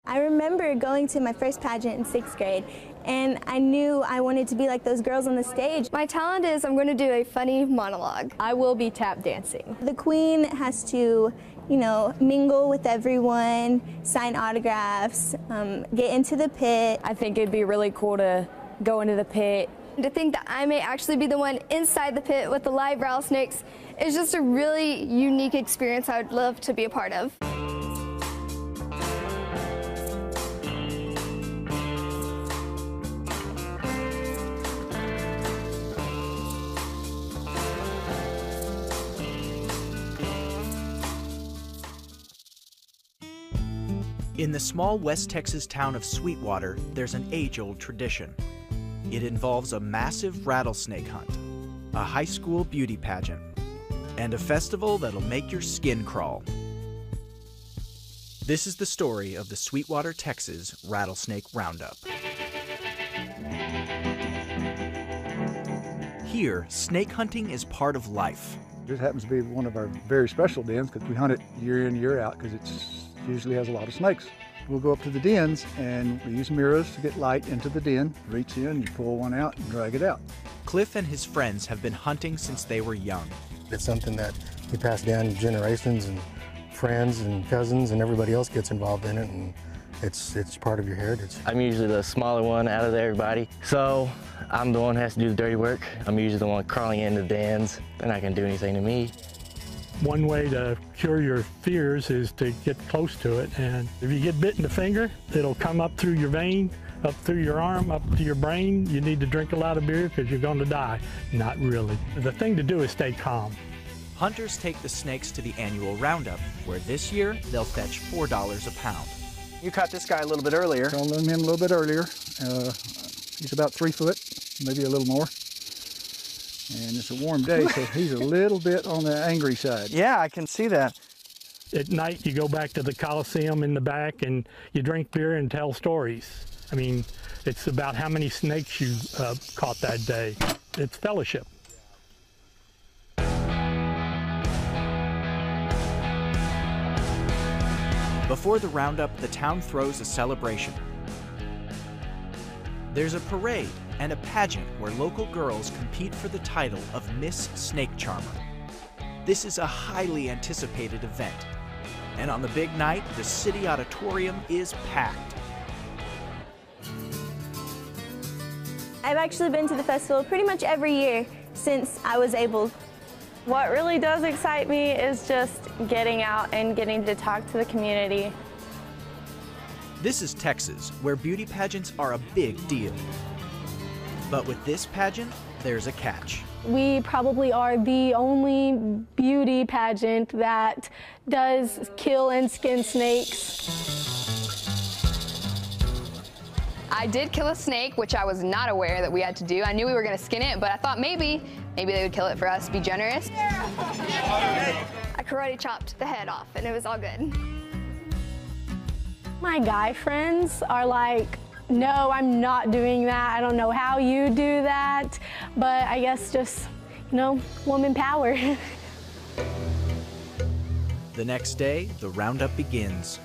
I remember going to my first pageant in 6th grade, and I knew I wanted to be like those girls on the stage. My talent is I'm going to do a funny monologue. I will be tap dancing. The queen has to, mingle with everyone, sign autographs, get into the pit. I think it'd be really cool to go into the pit. To think that I may actually be the one inside the pit with the live rattlesnakes is just a really unique experience I would love to be a part of. In the small West Texas town of Sweetwater, there's an age-old tradition. It involves a massive rattlesnake hunt, a high school beauty pageant, and a festival that'll make your skin crawl. This is the story of the Sweetwater, Texas Rattlesnake Roundup. Here, snake hunting is part of life. This happens to be one of our very special dens because we hunt it year in, year out because it usually has a lot of snakes. We'll go up to the dens and we use mirrors to get light into the den. Reach in, you pull one out and drag it out. Cliff and his friends have been hunting since they were young. It's something that we pass down generations, and friends and cousins and everybody else gets involved in it, and it's part of your heritage. I'm usually the smaller one out of everybody, so I'm the one who has to do the dirty work. I'm usually the one crawling into the dens. They're not going to do anything to me. One way to cure your fears is to get close to it, and if you get bit in the finger, it'll come up through your vein, up through your arm, up to your brain. You need to drink a lot of beer because you're going to die. Not really. The thing to do is stay calm. Hunters take the snakes to the annual roundup, where this year they'll fetch $4 a pound. You caught this guy a little bit earlier. Caught him in a little bit earlier. He's about 3 foot, maybe a little more. And it's a warm day, so he's a little bit on the angry side. Yeah, I can see that. At night, you go back to the Coliseum in the back and you drink beer and tell stories. I mean, it's about how many snakes you caught that day. It's fellowship. Before the roundup, the town throws a celebration. There's a parade and a pageant where local girls compete for the title of Miss Snake Charmer. This is a highly anticipated event, and on the big night, the city auditorium is packed. I've actually been to the festival pretty much every year since I was able. What really does excite me is just getting out and getting to talk to the community. This is Texas, where beauty pageants are a big deal. But with this pageant, there's a catch. We probably are the only beauty pageant that does kill and skin snakes. I did kill a snake, which I was not aware that we had to do. I knew we were going to skin it, but I thought maybe they would kill it for us, be generous. I karate chopped the head off, and it was all good. My guy friends are like, no, I'm not doing that. I don't know how you do that, but I guess just, woman power. The next day, the roundup begins.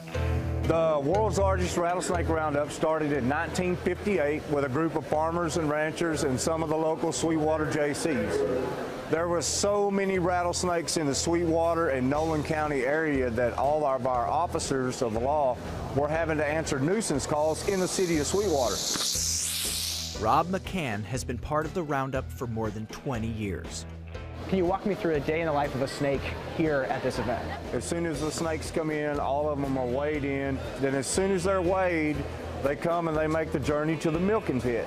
The world's largest rattlesnake roundup started in 1958 with a group of farmers and ranchers and some of the local Sweetwater JCs. There were so many rattlesnakes in the Sweetwater and Nolan County area that all of our officers of the law were having to answer nuisance calls in the city of Sweetwater. Rob McCann has been part of the roundup for more than 20 years. Can you walk me through a day in the life of a snake here at this event? As soon as the snakes come in, all of them are weighed in. Then as soon as they're weighed, they come and they make the journey to the milking pit.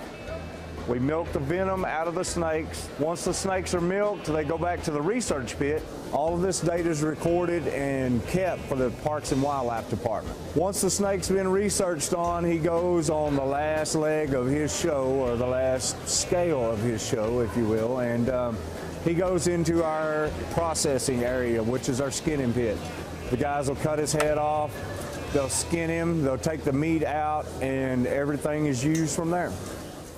We milk the venom out of the snakes. Once the snakes are milked, they go back to the research pit. All of this data is recorded and kept for the Parks and Wildlife Department. Once the snake's been researched on, he goes on the last leg of his show, or the last scale of his show, if you will, and he goes into our processing area, which is our skinning pit. The guys will cut his head off, they'll skin him, they'll take the meat out, and everything is used from there.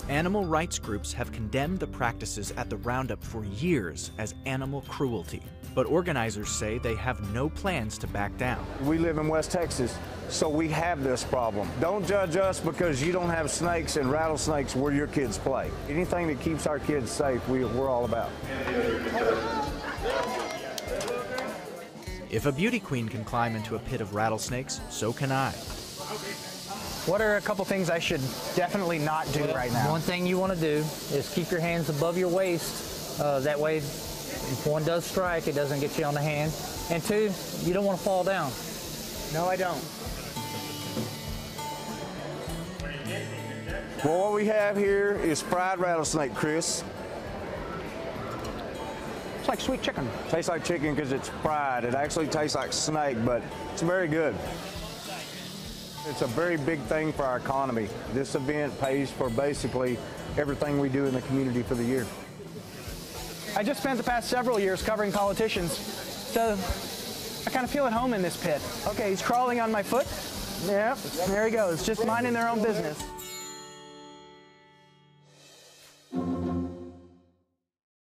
Animal rights groups have condemned the practices at the roundup for years as animal cruelty, but organizers say they have no plans to back down. We live in West Texas, so we have this problem. Don't judge us because you don't have snakes and rattlesnakes where your kids play. Anything that keeps our kids safe, we're all about. If a beauty queen can climb into a pit of rattlesnakes, so can I. What are a couple things I should definitely not do right now? One thing you want to do is keep your hands above your waist. That way, if one does strike, it doesn't get you on the hand. And two, you don't want to fall down. No, I don't. Well, what we have here is fried rattlesnake, Chris. It's like sweet chicken. Tastes like chicken because it's fried. It actually tastes like snake, but it's very good. It's a very big thing for our economy. This event pays for basically everything we do in the community for the year. I just spent the past several years covering politicians, so I kind of feel at home in this pit. Okay, he's crawling on my foot. Yep, there he goes, just minding their own business.